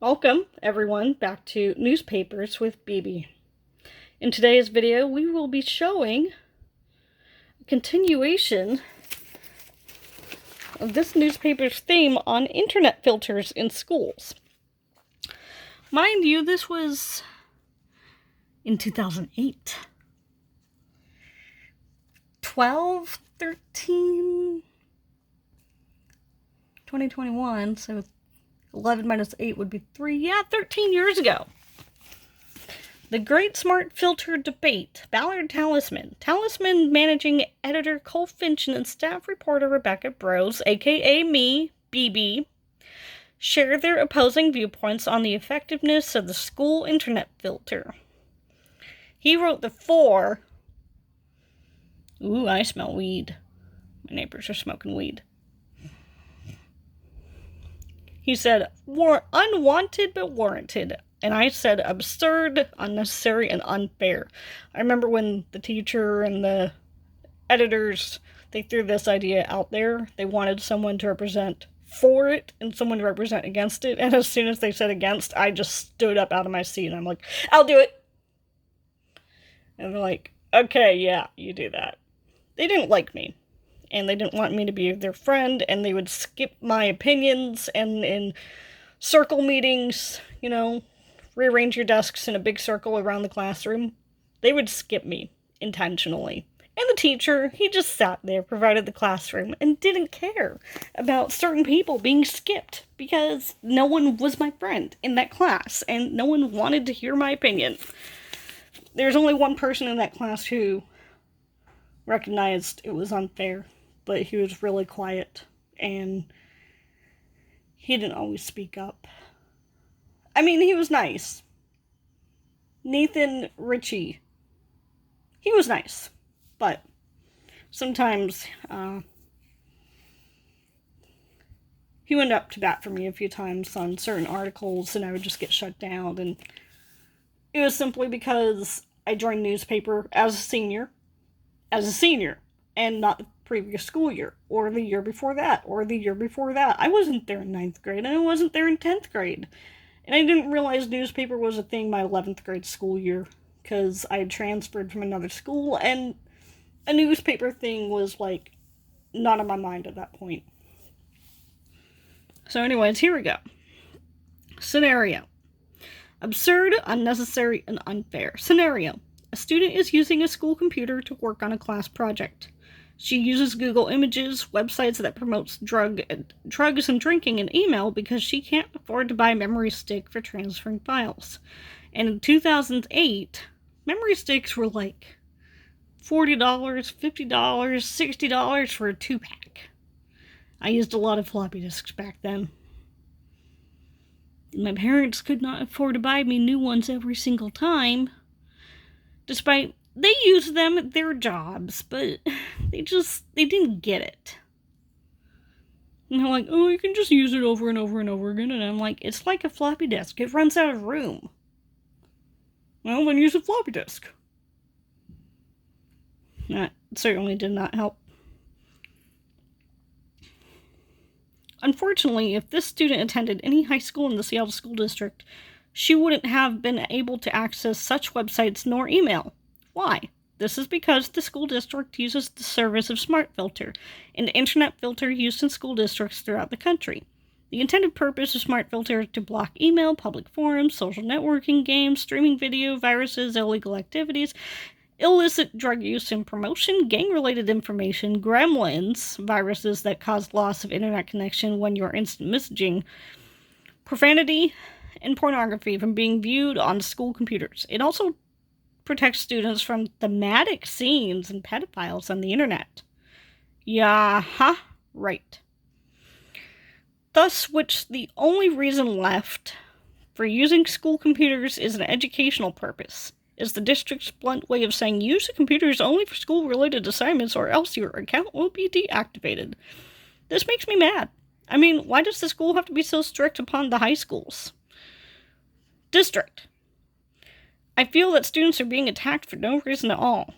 Welcome, everyone, back to Newspapers with bebe. In today's video, we will be showing a continuation of this newspaper's theme on internet filters in schools. Mind you, this was in 2008. 12, 13, 2021, so 11 minus 8 would be 3. Yeah, 13 years ago. The Great Smart Filter Debate. Ballard Talisman. Talisman managing editor Cole Finch and staff reporter Rebecca Brose, aka me, bebe, share their opposing viewpoints on the effectiveness of the school internet filter. He wrote the 4. Ooh, I smell weed. My neighbors are smoking weed. He said, unwanted but warranted. And I said, absurd, unnecessary, and unfair. I remember when the teacher and the editors, they threw this idea out there. They wanted someone to represent for it and someone to represent against it. And as soon as they said against, I just stood up out of my seat. And I'm like, I'll do it. And they're like, okay, yeah, you do that. They didn't like me. And they didn't want me to be their friend, and they would skip my opinions, and in circle meetings, rearrange your desks in a big circle around the classroom. They would skip me intentionally. And the teacher, he just sat there, provided the classroom, and didn't care about certain people being skipped, because no one was my friend in that class, and no one wanted to hear my opinion. There's only one person in that class who recognized it was unfair, but he was really quiet, and he didn't always speak up. I mean, he was nice. Nathan Ritchie. He was nice, but sometimes he went up to bat for me a few times on certain articles, and I would just get shut down, and it was simply because I joined newspaper as a senior, and not the previous school year, or the year before that, or the year before that. I wasn't there in 9th grade, and I wasn't there in 10th grade. And I didn't realize newspaper was a thing my 11th grade school year, because I had transferred from another school, and a newspaper thing was, not on my mind at that point. So anyways, here we go. Scenario. Absurd, unnecessary, and unfair. Scenario. A student is using a school computer to work on a class project. She uses Google Images, websites that promotes drugs and drinking, and email because she can't afford to buy a memory stick for transferring files. And in 2008, memory sticks were like $40, $50, $60 for a 2-pack. I used a lot of floppy disks back then. My parents could not afford to buy me new ones every single time, despite they used them at their jobs, but they didn't get it. And they're like, oh, you can just use it over and over and over again. And I'm like, it's like a floppy disk. It runs out of room. Well, then use a floppy disk. That certainly did not help. Unfortunately, if this student attended any high school in the Seattle School District, she wouldn't have been able to access such websites nor email. Why? This is because the school district uses the service of SmartFilter, an internet filter used in school districts throughout the country. The intended purpose of SmartFilter is to block email, public forums, social networking, games, streaming video, viruses, illegal activities, illicit drug use and promotion, gang-related information, gremlins, viruses that cause loss of internet connection when you're instant messaging, profanity, and pornography from being viewed on school computers. It also protects students from thematic scenes and pedophiles on the internet. Yeah, right. Thus, which the only reason left for using school computers is an educational purpose, is the district's blunt way of saying use the computers only for school-related assignments or else your account will be deactivated. This makes me mad. I mean, why does the school have to be so strict upon the high schools? District. I feel that students are being attacked for no reason at all.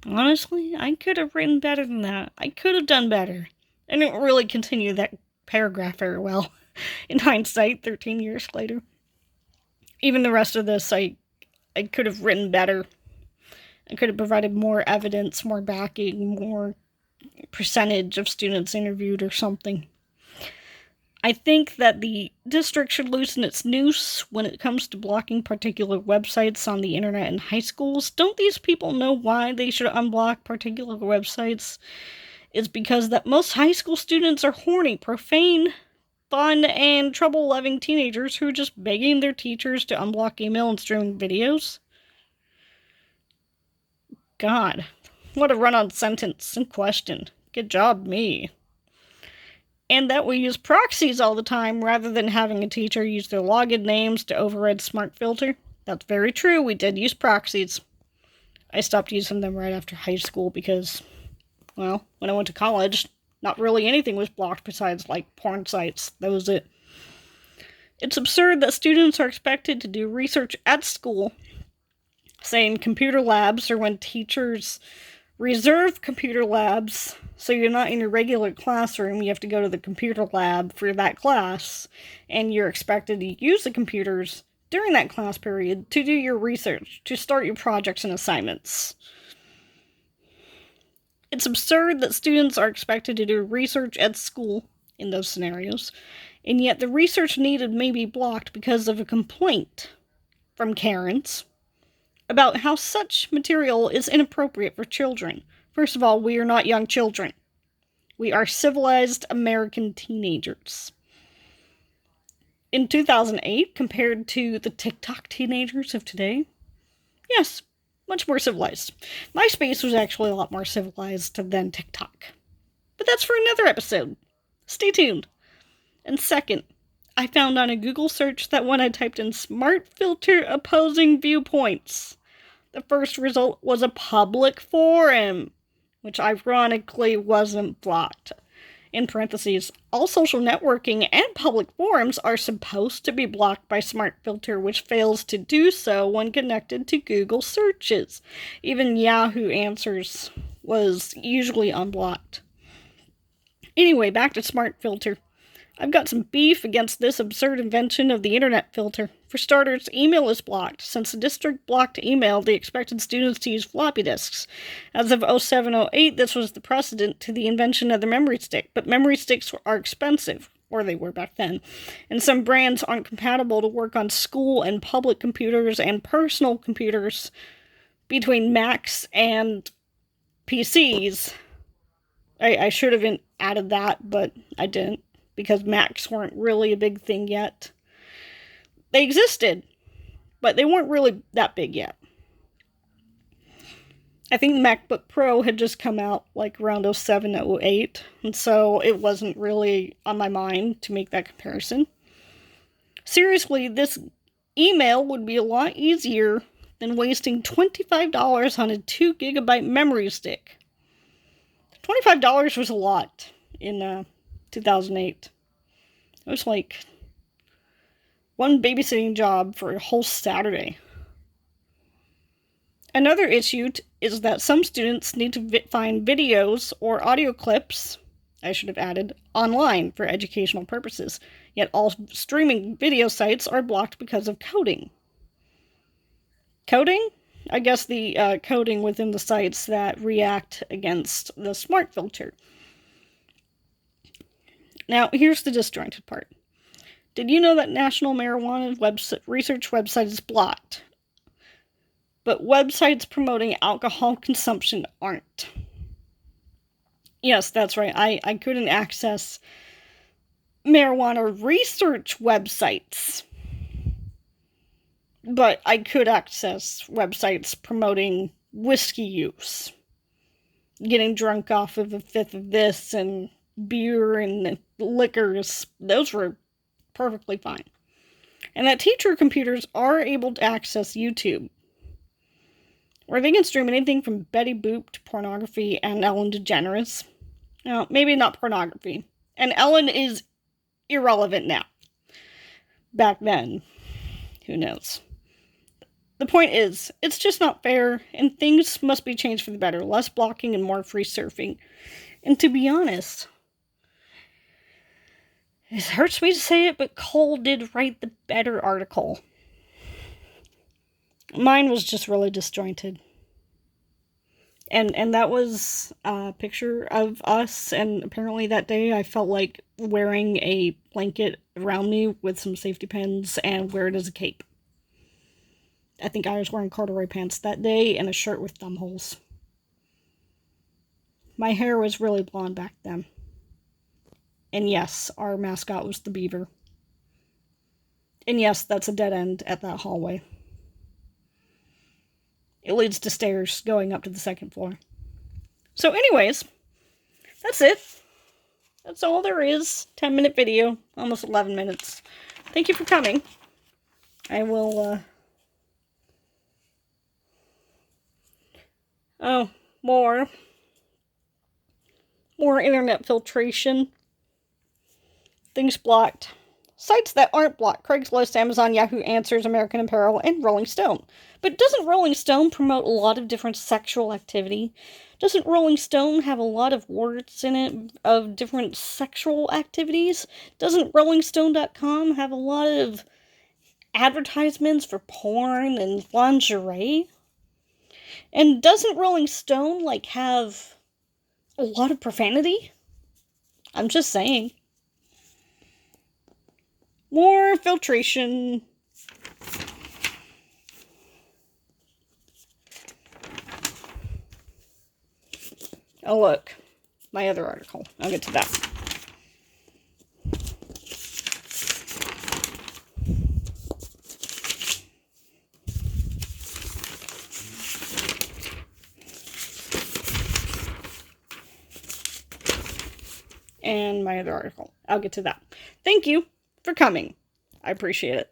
Honestly, I could have written better than that. I could have done better. I didn't really continue that paragraph very well, in hindsight, 13 years later. Even the rest of this, I could have written better. I could have provided more evidence, more backing, more percentage of students interviewed or something. I think that the district should loosen its noose when it comes to blocking particular websites on the internet in high schools. Don't these people know why they should unblock particular websites? It's because that most high school students are horny, profane, fun, and trouble-loving teenagers who are just begging their teachers to unblock email and streaming videos. God, what a run-on sentence and question. Good job, me. And that we use proxies all the time rather than having a teacher use their login names to override Smart Filter. That's very true, we did use proxies. I stopped using them right after high school because, well, when I went to college, not really anything was blocked besides, like, porn sites. That was it. It's absurd that students are expected to do research at school, say in computer labs, or when teachers reserve computer labs, so you're not in your regular classroom, you have to go to the computer lab for that class, and you're expected to use the computers during that class period to do your research, to start your projects and assignments. It's absurd that students are expected to do research at school in those scenarios, and yet the research needed may be blocked because of a complaint from Karens about how such material is inappropriate for children. First of all, we are not young children. We are civilized American teenagers. In 2008, compared to the TikTok teenagers of today, yes, much more civilized. MySpace was actually a lot more civilized than TikTok. But that's for another episode. Stay tuned. And second, I found on a Google search that when I typed in smart filter opposing viewpoints, the first result was a public forum, which ironically wasn't blocked. In parentheses, all social networking and public forums are supposed to be blocked by Smart Filter, which fails to do so when connected to Google searches. Even Yahoo Answers was usually unblocked. Anyway, back to Smart Filter. I've got some beef against this absurd invention of the internet filter. For starters, email is blocked. Since the district blocked email, they expected students to use floppy disks. As of 07-08, this was the precedent to the invention of the memory stick. But memory sticks are expensive, or they were back then, and some brands aren't compatible to work on school and public computers and personal computers between Macs and PCs. I should have added that, but I didn't, because Macs weren't really a big thing yet. They existed, but they weren't really that big yet. I think the MacBook Pro had just come out like around 07-08, and so it wasn't really on my mind to make that comparison. Seriously, this email would be a lot easier than wasting $25 on a 2 gigabyte memory stick. $25 was a lot in 2008. It was like one babysitting job for a whole Saturday. Another issue is that some students need to find videos or audio clips, I should have added, online for educational purposes. Yet all streaming video sites are blocked because of coding. Coding? I guess the coding within the sites that react against the smart filter. Now, here's the disjointed part. Did you know that National Marijuana Research website is blocked, but websites promoting alcohol consumption aren't? Yes, that's right. I couldn't access marijuana research websites, but I could access websites promoting whiskey use, getting drunk off of a fifth of this and beer and liquors. Those were perfectly fine. And that teacher computers are able to access YouTube, where they can stream anything from Betty Boop to pornography and Ellen DeGeneres. Now, maybe not pornography. And Ellen is irrelevant now. Back then, who knows? The point is, it's just not fair, and things must be changed for the better. Less blocking and more free surfing. And to be honest, it hurts me to say it, but Cole did write the better article. Mine was just really disjointed. And that was a picture of us, and apparently that day I felt like wearing a blanket around me with some safety pins and wear it as a cape. I think I was wearing corduroy pants that day and a shirt with thumb holes. My hair was really blonde back then. And yes, our mascot was the beaver. And yes, that's a dead end at that hallway. It leads to stairs going up to the second floor. So anyways, that's it. That's all there is. 10-minute video. Almost 11 minutes. Thank you for coming. I will, Oh, more internet filtration. Things blocked. Sites that aren't blocked: Craigslist, Amazon, Yahoo Answers, American Apparel, and Rolling Stone. But doesn't Rolling Stone promote a lot of different sexual activity? Doesn't Rolling Stone have a lot of words in it of different sexual activities? Doesn't RollingStone.com have a lot of advertisements for porn and lingerie? And doesn't Rolling Stone, have a lot of profanity? I'm just saying. More filtration. Oh, look. My other article. I'll get to that. And my other article. I'll get to that. Thank you for coming. I appreciate it.